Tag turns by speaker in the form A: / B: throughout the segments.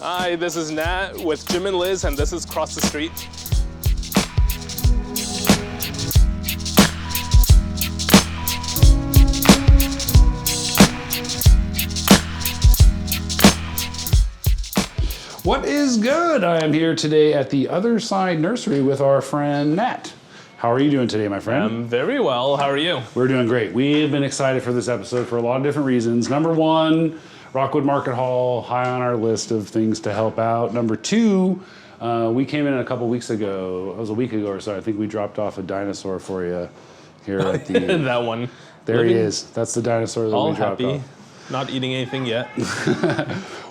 A: Hi, this is Nat with Jim and Liz, and this is Cross the Street.
B: What is good? I am here today at the Other Side Nursery with our friend Nat. How are you doing today, my friend?
A: I'm very well. How are you?
B: We're doing great. We've been excited for this episode for a lot of different reasons. Number one, Rockwood Market Hall, high on our list of things to help out. Number two, we came in a couple weeks ago. It was a week ago or so. I think we dropped off a dinosaur for you here at the...
A: That one.
B: There he is. That's the dinosaur that we dropped off.
A: Not eating anything yet.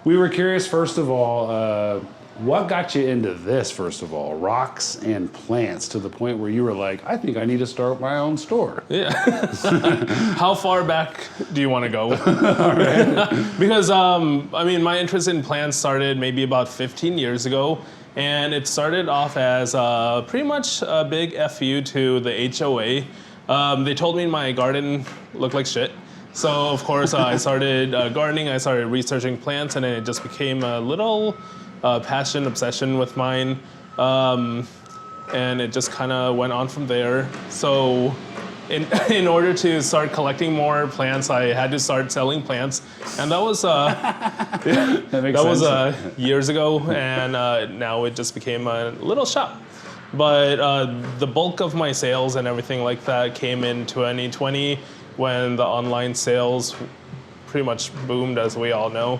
B: We were curious, first of all, what got you into this, first of all, rocks and plants, to the point where you were like, I think I need to start my own store?
A: Yeah. How far back do you want to go? Because, I mean, my interest in plants started maybe about 15 years ago, and it started off as pretty much a big FU to the HOA. They told me my garden looked like shit. So, of course, I started gardening, I started researching plants, and it just became a little passion, obsession with mine. And it just kind of went on from there. So, in order to start collecting more plants, I had to start selling plants. And that was, years ago, and now it just became a little shop. But the bulk of my sales and everything like that came in 2020, when the online sales pretty much boomed, as we all know.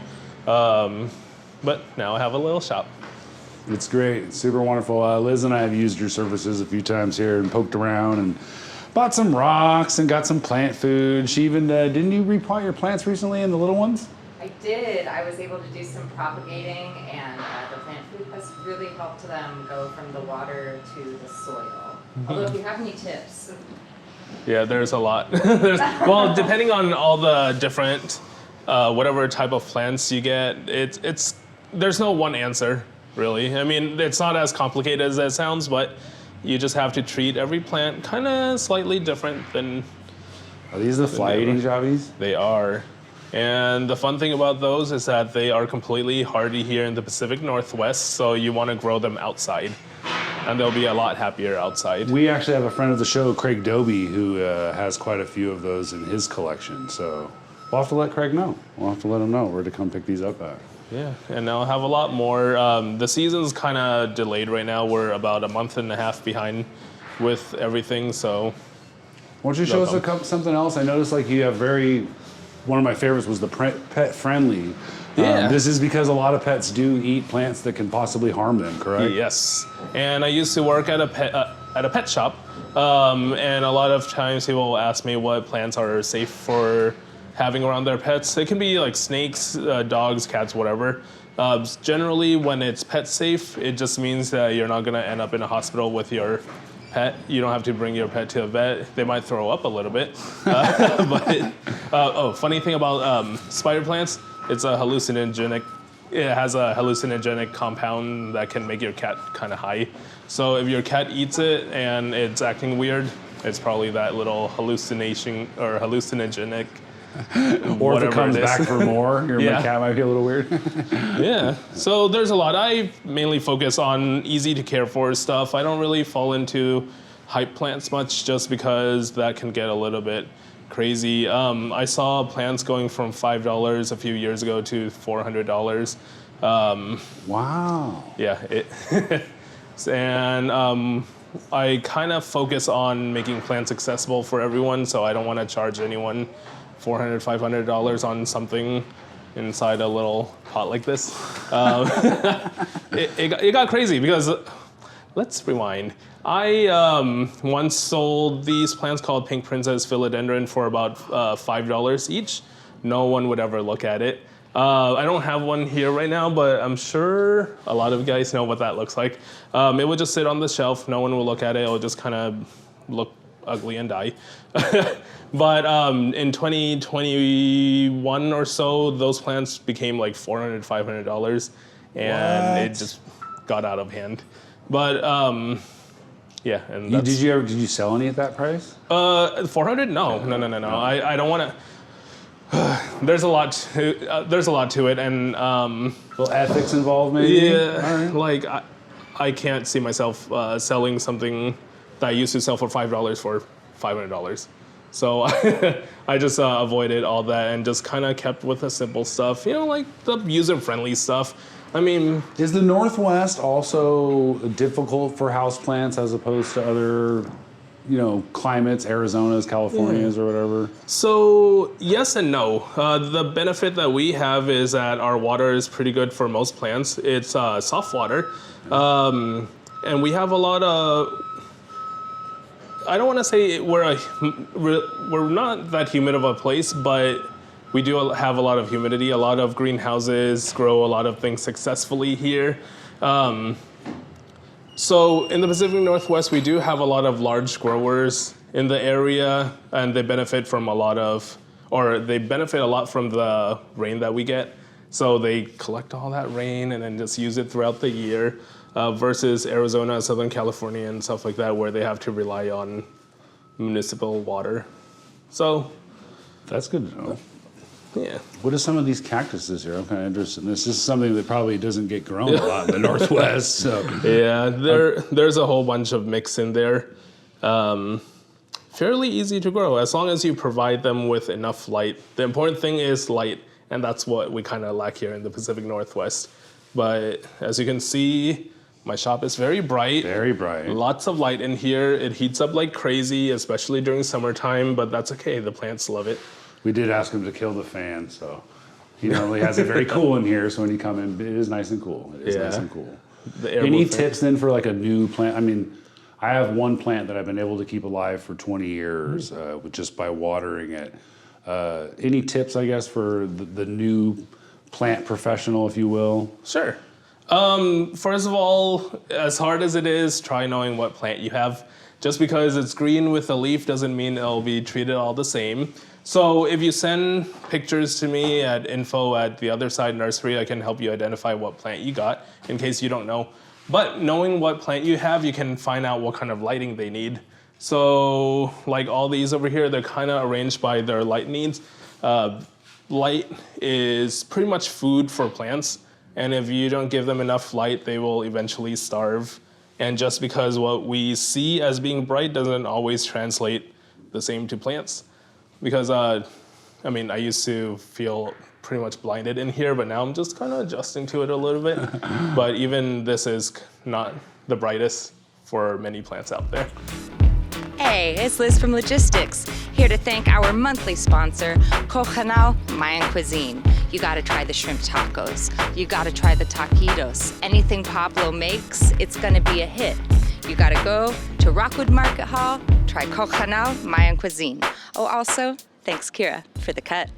A: But now I have a little shop.
B: It's great. It's super wonderful. Liz and I have used your services a few times here and poked around and bought some rocks and got some plant food. She even, didn't you repot your plants recently in the little ones?
C: I did. I was able to do some propagating, and the plant food has really helped them go from the water to the soil. Although if you have any tips.
A: Yeah, there's a lot. Well, depending on all the different, whatever type of plants you get, there's no one answer, really. I mean, it's not as complicated as that sounds, but you just have to treat every plant kind of slightly different than...
B: Are these the fly-eating jobbies?
A: They are. And the fun thing about those is that they are completely hardy here in the Pacific Northwest, so you want to grow them outside. And they'll be a lot happier outside.
B: We actually have a friend of the show, Craig Doby, who has quite a few of those in his collection. So we'll have to let Craig know. We'll have to let him know where to come pick these up at.
A: Yeah, and I'll have a lot more. The season's kind of delayed right now. We're about a month and a half behind with everything, so...
B: Why don't you show us something else? I noticed like you have one of my favorites was the pet friendly.
A: Yeah.
B: This is because a lot of pets do eat plants that can possibly harm them, correct?
A: Yes. And I used to work at a pet shop, and a lot of times people will ask me what plants are safe for having around their pets. It can be like snakes, dogs, cats, whatever. Generally, when it's pet safe, it just means that you're not going to end up in a hospital with your pet. You don't have to bring your pet to a vet. They might throw up a little bit. Funny thing about spider plants, it's a hallucinogenic. It has a hallucinogenic compound that can make your cat kind of high. So if your cat eats it and it's acting weird, it's probably that little hallucination or hallucinogenic.
B: Or if it comes back for more, my cat might be a little weird.
A: Yeah, so there's a lot. I mainly focus on easy to care for stuff. I don't really fall into hype plants much, just because that can get a little bit crazy. I saw plants going from $5 a few years ago to $400.
B: Wow.
A: Yeah, and I kind of focus on making plants accessible for everyone, so I don't want to charge anyone $400, $500 on something inside a little pot like this. It got crazy because, let's rewind. I once sold these plants called Pink Princess Philodendron for about $5 each. No one would ever look at it. I don't have one here right now, but I'm sure a lot of guys know what that looks like. It would just sit on the shelf. No one will look at it. It will just kind of look ugly and die. But in 2021 or so, those plants became like $400, $500, and it just got out of hand. But yeah, and
B: did you sell any at that price?
A: 400? No. I don't want to. there's a lot to it, and
B: little ethics involved, maybe.
A: yeah, like I can't see myself selling something that I used to sell for $5 for $500. So I just avoided all that and just kind of kept with the simple stuff, like the user-friendly stuff. I mean,
B: is the Northwest also difficult for houseplants as opposed to other, climates, Arizonas, Californias, or whatever?
A: So yes and no. The benefit that we have is that our water is pretty good for most plants. It's soft water, and we have a lot of. I don't want to say we're not that humid of a place, but we do have a lot of humidity. A lot of greenhouses grow a lot of things successfully here. So in the Pacific Northwest, we do have a lot of large growers in the area, and they benefit from a lot from the rain that we get. So they collect all that rain and then just use it throughout the year, versus Arizona, Southern California, and stuff like that, where they have to rely on municipal water. So
B: that's good to know.
A: Yeah.
B: What are some of these cactuses here? I'm kind of interested in this. This is something that probably doesn't get grown a lot in the Northwest. So
A: yeah, there's a whole bunch of mix in there. Fairly easy to grow as long as you provide them with enough light. The important thing is light, and that's what we kind of lack here in the Pacific Northwest. But as you can see, my shop is very bright.
B: Very bright. Lots
A: of light in here. It heats up like crazy, especially during summertime, but that's okay. The plants love it.
B: We did ask him to kill the fan, so he normally has it very cool in here. So when you come in, it is nice and cool. It is nice and cool. Any tips then for like a new plant? I mean, I have one plant that I've been able to keep alive for 20 years just by watering it. Any tips, I guess, for the new plant professional, if you will?
A: Sure. First of all, as hard as it is, try knowing what plant you have. Just because it's green with a leaf doesn't mean it'll be treated all the same. So if you send pictures to me at info@the Other Side Nursery, I can help you identify what plant you got in case you don't know. But knowing what plant you have, you can find out what kind of lighting they need. So like all these over here, they're kind of arranged by their light needs. Light is pretty much food for plants. And if you don't give them enough light, they will eventually starve. And just because what we see as being bright doesn't always translate the same to plants. Because, I used to feel pretty much blinded in here, but now I'm just kind of adjusting to it a little bit. But even this is not the brightest for many plants out there.
C: Hey, it's Liz from Logistics, here to thank our monthly sponsor, Coconut Mayan Cuisine. You gotta try the shrimp tacos. You gotta try the taquitos. Anything Pablo makes, it's gonna be a hit. You gotta go to Rockwood Market Hall, try Coconut Mayan Cuisine. Oh, also, thanks Kira for the cut.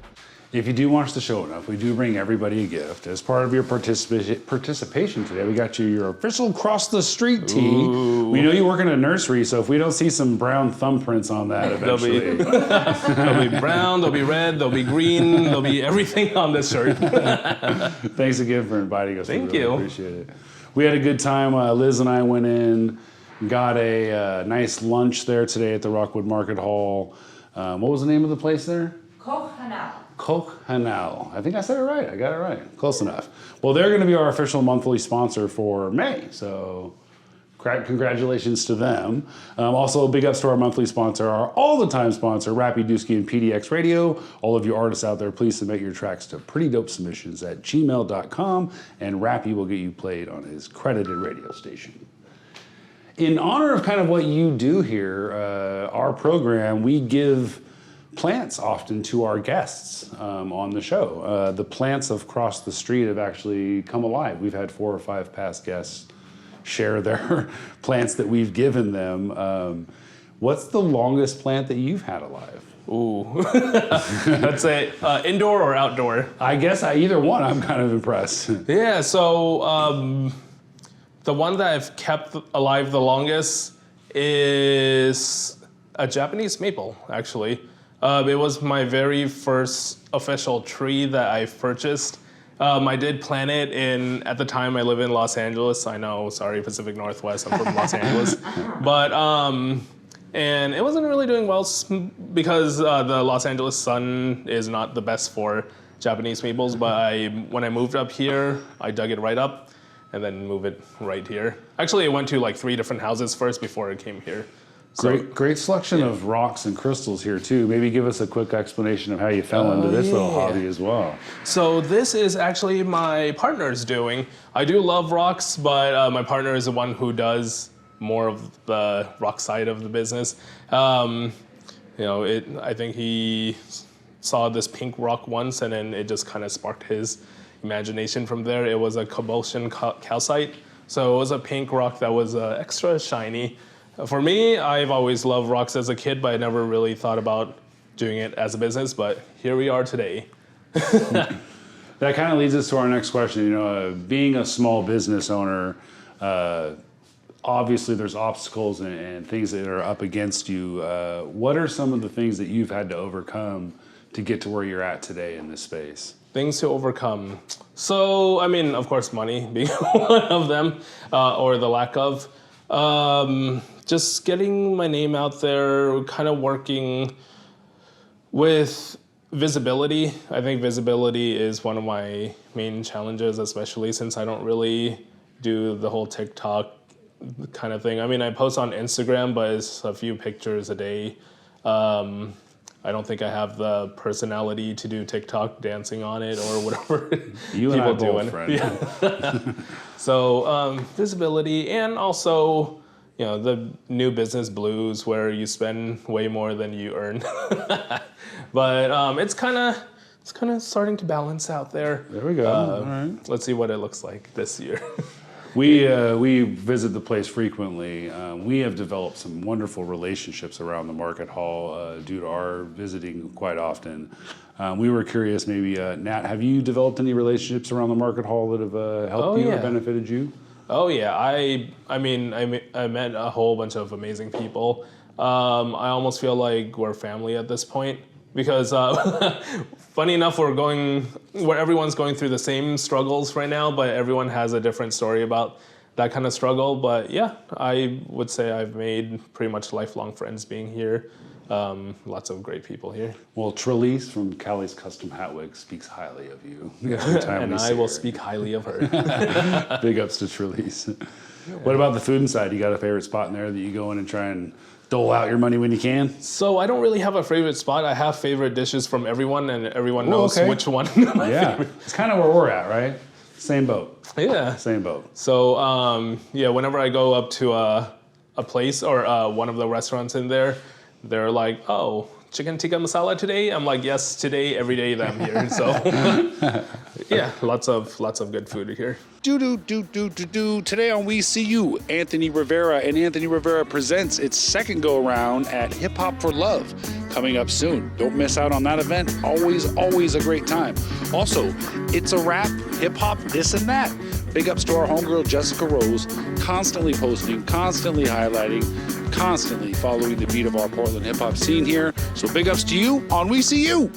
B: If you do watch the show enough, we do bring everybody a gift. As part of your participation today, we got you your official Cross the Street tee. Ooh. We know you work in a nursery, so if we don't see some brown thumbprints on that eventually.
A: There'll be brown, there'll be red, there'll be green, there'll be everything on this shirt.
B: Thanks again for inviting us.
A: Thank
B: you.
A: Really
B: appreciate it. We had a good time. Liz and I went in, got a nice lunch there today at the Rockwood Market Hall. What was the name of the place there? Coconut. I think I said it right. I got it right. Close enough. Well, they're going to be our official monthly sponsor for May. So congratulations to them. Also, big ups to our monthly sponsor, our all-the-time sponsor, Rappy Dusky and PDX Radio. All of you artists out there, please submit your tracks to prettydopesubmissions@gmail.com, and Rappy will get you played on his credited radio station. In honor of kind of what you do here, our program, we give plants often to our guests on the show. The plants across the street have actually come alive. We've had 4 or 5 past guests share their plants that we've given them. What's the longest plant that you've had alive?
A: Ooh, let's say indoor or outdoor?
B: I guess either one. I'm kind of impressed.
A: Yeah, so the one that I've kept alive the longest is a Japanese maple, actually. It was my very first official tree that I've purchased. I did plant it at the time I live in Los Angeles. I know, sorry, Pacific Northwest, I'm from Los Angeles. But and it wasn't really doing well because the Los Angeles sun is not the best for Japanese maples. But when I moved up here, I dug it right up and then move it right here. Actually, I went to like 3 different houses first before I came here. So,
B: Great selection of rocks and crystals here too. Maybe give us a quick explanation of how you fell into this little hobby as well.
A: So this is actually my partner's doing. I do love rocks, but my partner is the one who does more of the rock side of the business. I think he saw this pink rock once, and then it just kind of sparked his imagination from there. It was a Cabotian calcite, so it was a pink rock that was extra shiny. For me, I've always loved rocks as a kid, but I never really thought about doing it as a business, but here we are today.
B: That kind of leads us to our next question. Being a small business owner, obviously there's obstacles and things that are up against you. What are some of the things that you've had to overcome to get to where you're at today in this space?
A: Things to overcome. So, of course, money being one of them, or the lack of. Just getting my name out there, kind of working with visibility. I think visibility is one of my main challenges, especially since I don't really do the whole TikTok kind of thing. I post on Instagram, but it's a few pictures a day. I don't think I have the personality to do TikTok dancing on it or whatever
B: you
A: people
B: and I both,
A: doing.
B: friend.
A: Yeah. So visibility, and also the new business blues where you spend way more than you earn. But it's kind of starting to balance out there.
B: There we go. All right.
A: Let's see what it looks like this year.
B: We visit the place frequently. We have developed some wonderful relationships around the market hall due to our visiting quite often. We were curious, maybe Nat, have you developed any relationships around the market hall that have helped you or benefited you?
A: Oh yeah, I met a whole bunch of amazing people. I almost feel like we're family at this point because funny enough, where everyone's going through the same struggles right now, but everyone has a different story about that kind of struggle. But yeah, I would say I've made pretty much lifelong friends being here. Lots of great people here.
B: Well, Trelise from Callie's Custom Hat Wig speaks highly of you. Every time
A: and I will speak highly of her.
B: Big ups to Trelise. Yeah. What about the food inside? You got a favorite spot in there that you go in and try and dole out your money when you can?
A: So I don't really have a favorite spot. I have favorite dishes from everyone, and everyone knows which one.
B: Yeah, it's kind of where we're at, right? Same boat.
A: Yeah.
B: Same boat.
A: So whenever I go up to a place or one of the restaurants in there, they're like, "Oh, chicken tikka masala today?" I'm like, "Yes, today, every day that I'm here." So yeah, lots of good food here.
D: Today on We See You, Anthony Rivera and Anthony Rivera presents its second go around at Hip Hop for Love, coming up soon. Don't miss out on that event. Always a great time. Also, It's a Rap, Hip Hop, this and that. Big ups to our homegirl Jessica Rose, constantly posting, constantly highlighting, constantly following the beat of our Portland hip hop scene here. So big ups to you on We See You.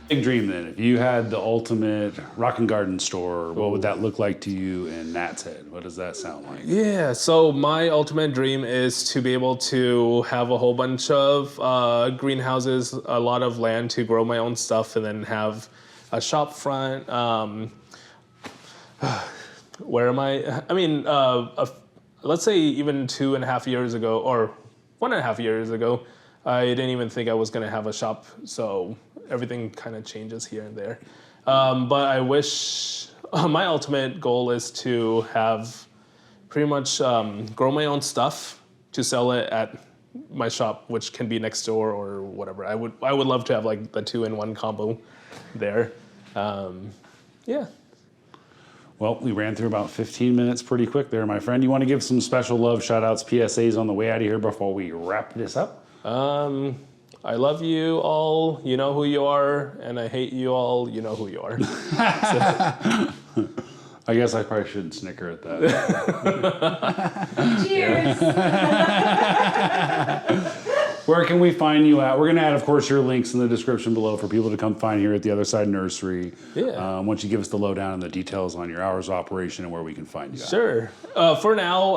B: Big dream then. If you had the ultimate rock and garden store, what would that look like to you in Nat's head? What does that sound like?
A: Yeah, so my ultimate dream is to be able to have a whole bunch of greenhouses, a lot of land to grow my own stuff, and then have a shop front. Where am I? Let's say even 2.5 years ago, or 1.5 years ago, I didn't even think I was going to have a shop. So everything kind of changes here and there. But I wish, my ultimate goal is to have pretty much grow my own stuff to sell it at my shop, which can be next door or whatever. I would love to have like the 2-in-1 combo there. Yeah.
B: Well, we ran through about 15 minutes pretty quick there, my friend. You want to give some special love, shout-outs, PSAs on the way out of here before we wrap this up?
A: I love you all, you know who you are, and I hate you all, you know who you are.
B: I guess I probably shouldn't snicker at that.
C: Cheers!
B: Where can we find you at? We're going to add, of course, your links in the description below for people to come find here at the Other Side Nursery.
A: Yeah.
B: Once you give us the lowdown and the details on your hours of operation and where we can find you at.
A: Sure. For now,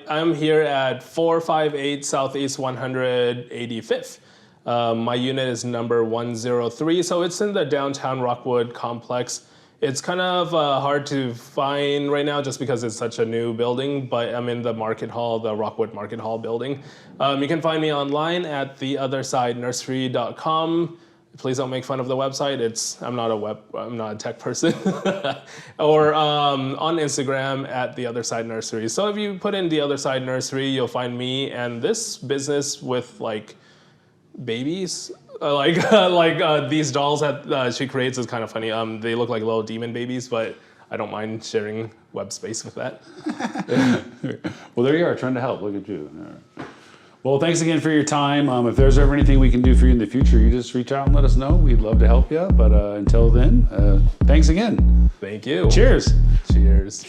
A: I'm here at 458 Southeast 185th. My unit is number 103, so it's in the downtown Rockwood complex. It's kind of hard to find right now just because it's such a new building, but I'm in the Market Hall, the Rockwood Market Hall building. You can find me online at theothersidenursery.com. Please don't make fun of the website. I'm not a tech person. Or on Instagram at The Other Side Nursery. So if you put in The Other Side Nursery, you'll find me and this business with like babies. These dolls that she creates is kind of funny. They look like little demon babies, but I don't mind sharing web space with that.
B: Well, there you are, trying to help. Look at you. All right. Well, thanks again for your time. If there's ever anything we can do for you in the future, you just reach out and let us know. We'd love to help you. But until then, thanks again.
A: Thank you.
B: Cheers.
A: Cheers.